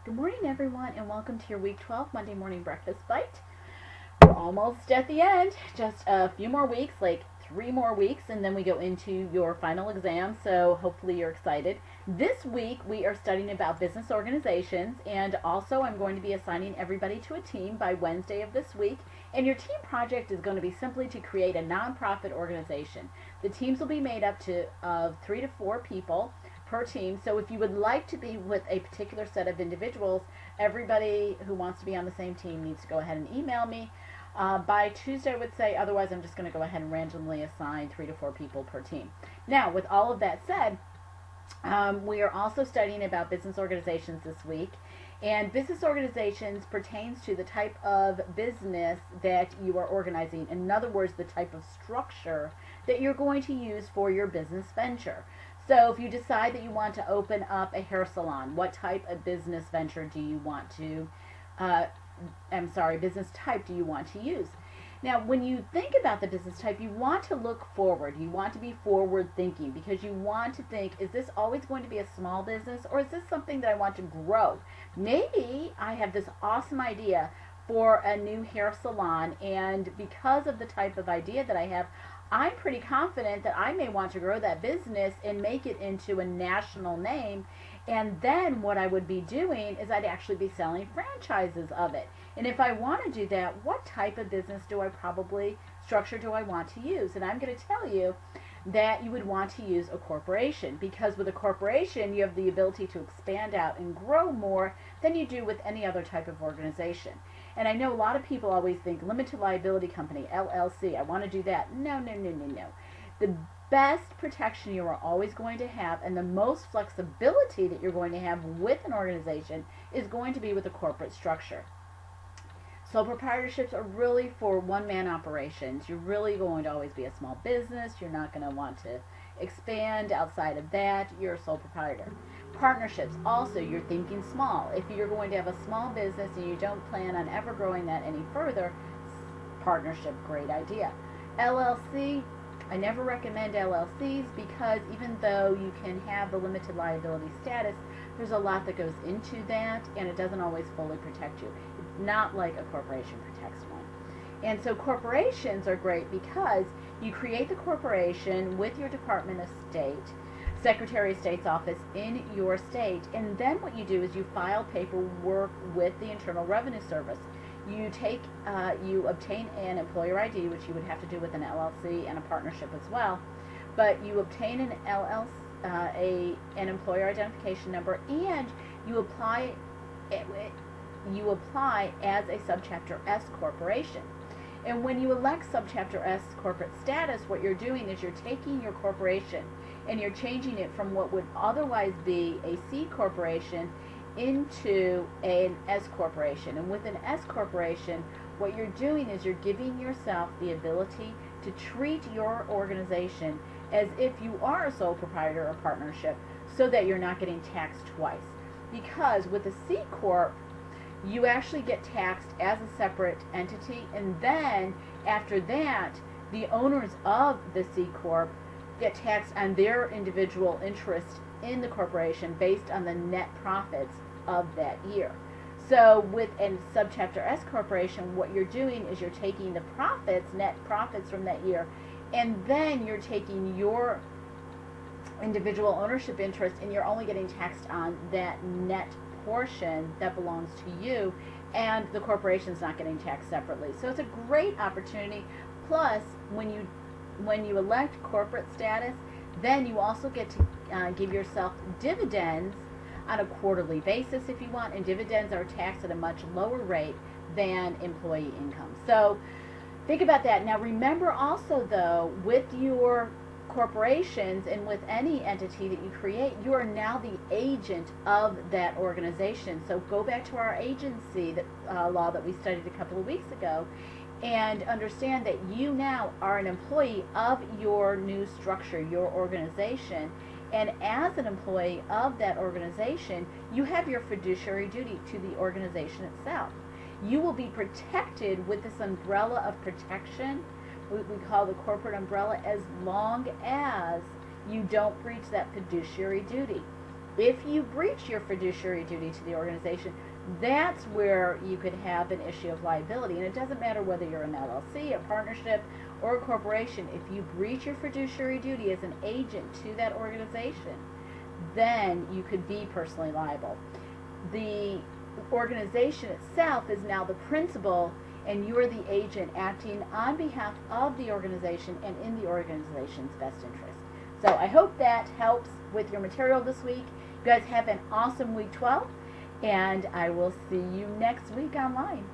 Good morning, everyone, and welcome to your Week 12 Monday Morning Breakfast Bite. We're almost at the end. Just a few more weeks, like 3 more weeks, and then we go into your final exam, so hopefully you're excited. This week, we are studying about business organizations, and also I'm going to be assigning everybody to a team by Wednesday of this week, and your team project is going to be simply to create a nonprofit organization. The teams will be made up of 3 to 4 people per team. So if you would like to be with a particular set of individuals, everybody who wants to be on the same team needs to go ahead and email me by Tuesday, I would say. Otherwise, I'm just going to go ahead and randomly assign 3 to 4 people per team. Now, with all of that said, we are also studying about business organizations this week. And business organizations pertains to the type of business that you are organizing. In other words, the type of structure that you're going to use for your business venture. So if you decide that you want to open up a hair salon, what type of business venture do you want to, business type do you want to use? Now, when you think about the business type, you want to look forward. You want to be forward thinking because you want to think, is this always going to be a small business, or is this something that I want to grow? Maybe I have this awesome idea for a new hair salon, and because of the type of idea that I have, I'm pretty confident that I may want to grow that business and make it into a national name. And then what I would be doing is I'd actually be selling franchises of it. And if I want to do that, what type of business structure do I want to use? And I'm going to tell you that you would want to use a corporation, because with a corporation you have the ability to expand out and grow more than you do with any other type of organization. And I know a lot of people always think limited liability company, LLC, I want to do that. No. The best protection you are always going to have and the most flexibility that you're going to have with an organization is going to be with a corporate structure. Sole proprietorships are really for one-man operations. You're really going to always be a small business. You're not going to want to expand outside of that. You're a sole proprietor. Partnerships, also, you're thinking small. If you're going to have a small business and you don't plan on ever growing that any further, partnership, great idea. LLC, I never recommend LLCs because even though you can have the limited liability status, there's a lot that goes into that and it doesn't always fully protect you. It's not like a corporation protects one. And so corporations are great because you create the corporation with your Department of State, Secretary of State's office in your state, and then what you do is you file paperwork with the Internal Revenue Service. You obtain an employer ID, which you would have to do with an LLC and a partnership as well, but you obtain an LLC, an employer identification number, and you apply as a Subchapter S corporation. And when you elect Subchapter S corporate status, what you're doing is you're taking your corporation and you're changing it from what would otherwise be a C corporation into an S corporation. And with an S corporation, what you're doing is you're giving yourself the ability to treat your organization as if you are a sole proprietor or partnership, so that you're not getting taxed twice. Because with a C corp, you actually get taxed as a separate entity, and then after that, the owners of the C corp get taxed on their individual interest in the corporation based on the net profits of that year. So with a Subchapter S corporation, what you're doing is you're taking the profits, net profits from that year, and then you're taking your individual ownership interest and you're only getting taxed on that net portion that belongs to you, and the corporation's not getting taxed separately. So it's a great opportunity. Plus, when you elect corporate status, then you also get to give yourself dividends on a quarterly basis if you want, and dividends are taxed at a much lower rate than employee income. So think about that. Now remember also though, with your corporations and with any entity that you create, you are now the agent of that organization. So go back to our agency law that we studied a couple of weeks ago, and understand that you now are an employee of your new structure, your organization. And as an employee of that organization, you have your fiduciary duty to the organization itself. You will be protected with this umbrella of protection, we call the corporate umbrella, as long as you don't breach that fiduciary duty. If you breach your fiduciary duty to the organization, that's where you could have an issue of liability. And it doesn't matter whether you're an LLC, a partnership, or a corporation. If you breach your fiduciary duty as an agent to that organization, then you could be personally liable. The organization itself is now the principal, and you're the agent acting on behalf of the organization and in the organization's best interest. So I hope that helps with your material this week. You guys have an awesome week 12, and I will see you next week online.